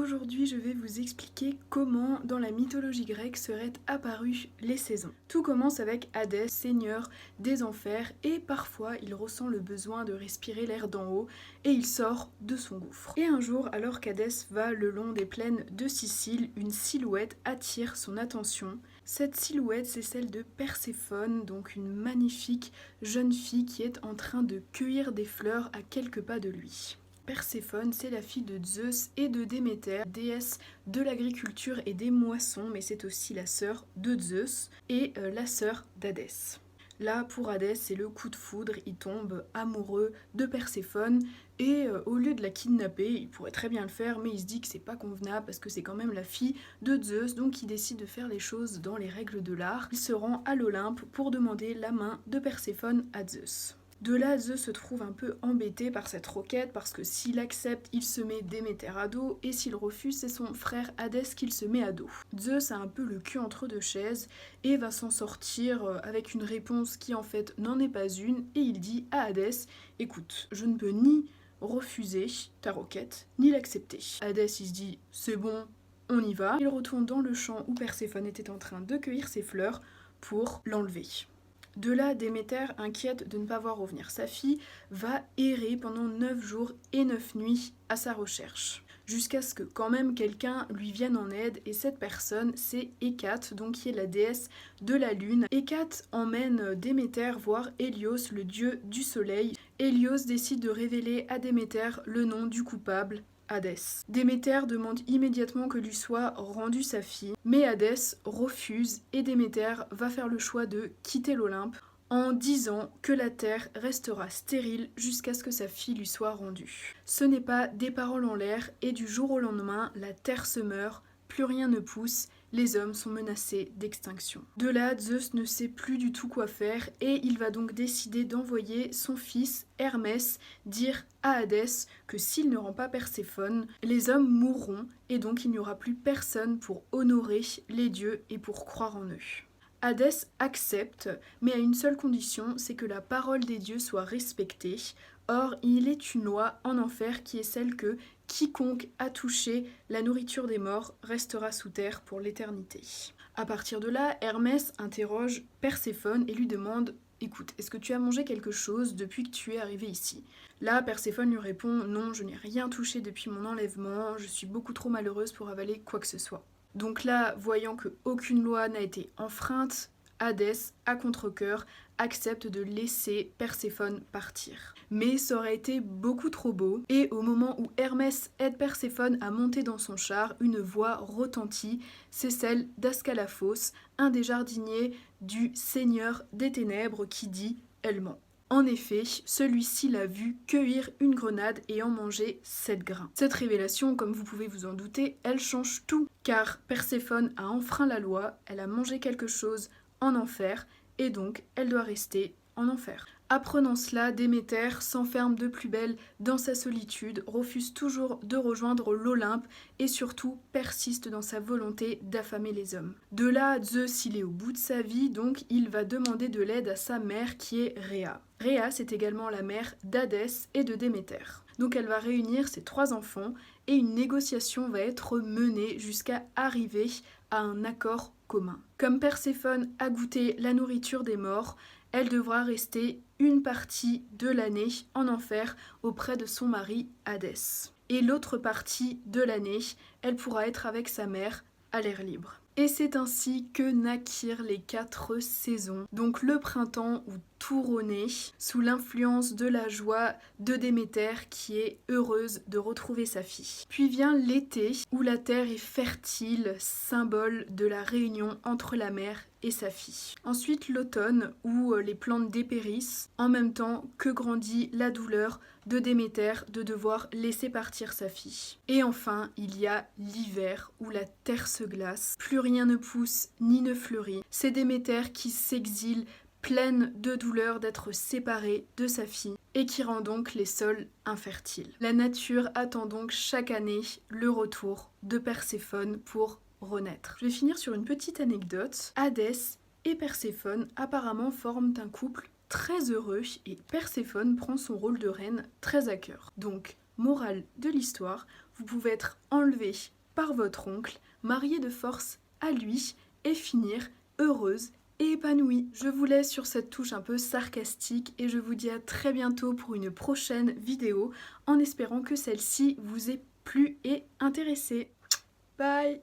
aujourd'hui je vais vous expliquer comment dans la mythologie grecque seraient apparues les saisons. Tout commence avec Hadès, seigneur des enfers, et parfois il ressent le besoin de respirer l'air d'en haut et il sort de son gouffre. Et un jour, alors qu'Hadès va le long des plaines de Sicile, une silhouette attire son attention. Cette silhouette, c'est celle de Perséphone, donc une magnifique jeune fille qui est en train de cueillir des fleurs à quelques pas de lui. Perséphone, c'est la fille de Zeus et de Déméter, déesse de l'agriculture et des moissons, mais c'est aussi la sœur de Zeus et la sœur d'Hadès. Là, pour Hadès, c'est le coup de foudre, il tombe amoureux de Perséphone et au lieu de la kidnapper, il pourrait très bien le faire, mais il se dit que c'est pas convenable parce que c'est quand même la fille de Zeus, donc il décide de faire les choses dans les règles de l'art. Il se rend à l'Olympe pour demander la main de Perséphone à Zeus. De là, Zeus se trouve un peu embêté par cette requête parce que s'il accepte, il se met Déméter à dos et s'il refuse, c'est son frère Hadès qu'il se met à dos. Zeus a un peu le cul entre deux chaises et va s'en sortir avec une réponse qui en fait n'en est pas une et il dit à Hadès « Écoute, je ne peux ni refuser ta requête ni l'accepter. » Hadès il se dit « C'est bon, on y va ». Il retourne dans le champ où Perséphone était en train de cueillir ses fleurs pour l'enlever. De là, Déméter, inquiète de ne pas voir revenir sa fille, va errer pendant 9 jours et 9 nuits à sa recherche. Jusqu'à ce que quand même quelqu'un lui vienne en aide, et cette personne, c'est Hécate, donc qui est la déesse de la lune. Hécate emmène Déméter voir Hélios, le dieu du soleil. Hélios décide de révéler à Déméter le nom du coupable, Hadès. Déméter demande immédiatement que lui soit rendue sa fille, mais Hadès refuse et Déméter va faire le choix de quitter l'Olympe en disant que la terre restera stérile jusqu'à ce que sa fille lui soit rendue. Ce n'est pas des paroles en l'air et du jour au lendemain, la terre se meurt, plus rien ne pousse, les hommes sont menacés d'extinction. De là, Zeus ne sait plus du tout quoi faire et il va donc décider d'envoyer son fils Hermès dire à Hadès que s'il ne rend pas Perséphone, les hommes mourront et donc il n'y aura plus personne pour honorer les dieux et pour croire en eux. Hadès accepte, mais à une seule condition, c'est que la parole des dieux soit respectée. Or, il est une loi en enfer qui est celle que quiconque a touché la nourriture des morts restera sous terre pour l'éternité. À partir de là, Hermès interroge Perséphone et lui demande « Écoute, est-ce que tu as mangé quelque chose depuis que tu es arrivé ici ?» Là, Perséphone lui répond « Non, je n'ai rien touché depuis mon enlèvement, je suis beaucoup trop malheureuse pour avaler quoi que ce soit. » Donc là, voyant qu'aucune loi n'a été enfreinte, Hadès, à contre-cœur, accepte de laisser Perséphone partir. Mais ça aurait été beaucoup trop beau, et au moment où Hermès aide Perséphone à monter dans son char, une voix retentit, c'est celle d'Ascalaphos, un des jardiniers du Seigneur des Ténèbres, qui dit « Elle ment ». En effet, celui-ci l'a vu cueillir une grenade et en manger 7 grains. Cette révélation, comme vous pouvez vous en douter, elle change tout, car Perséphone a enfreint la loi, elle a mangé quelque chose en enfer, et donc elle doit rester en enfer. Apprenant cela, Déméter s'enferme de plus belle dans sa solitude, refuse toujours de rejoindre l'Olympe et surtout persiste dans sa volonté d'affamer les hommes. De là, Zeus, il est au bout de sa vie, donc il va demander de l'aide à sa mère qui est Rhéa. Rhéa, c'est également la mère d'Hadès et de Déméter. Donc elle va réunir ses 3 enfants et une négociation va être menée jusqu'à arriver à un accord commun. Comme Perséphone a goûté la nourriture des morts, elle devra rester une partie de l'année en enfer auprès de son mari Hadès. Et l'autre partie de l'année, elle pourra être avec sa mère à l'air libre. Et c'est ainsi que naquirent les 4 saisons. Donc le printemps où tout renaît, sous l'influence de la joie de Déméter qui est heureuse de retrouver sa fille. Puis vient l'été où la terre est fertile, symbole de la réunion entre la mère et sa fille. Ensuite l'automne où les plantes dépérissent, en même temps que grandit la douleur de Déméter de devoir laisser partir sa fille. Et enfin, il y a l'hiver où la terre se glace, plus rien ne pousse ni ne fleurit. C'est Déméter qui s'exile pleine de douleur d'être séparée de sa fille et qui rend donc les sols infertiles. La nature attend donc chaque année le retour de Perséphone pour renaître. Je vais finir sur une petite anecdote. Hadès et Perséphone apparemment forment un couple très heureux et Perséphone prend son rôle de reine très à cœur. Donc, morale de l'histoire, vous pouvez être enlevé par votre oncle, mariée de force à lui, et finir heureuse et épanouie. Je vous laisse sur cette touche un peu sarcastique et je vous dis à très bientôt pour une prochaine vidéo en espérant que celle-ci vous ait plu et intéressé. Bye!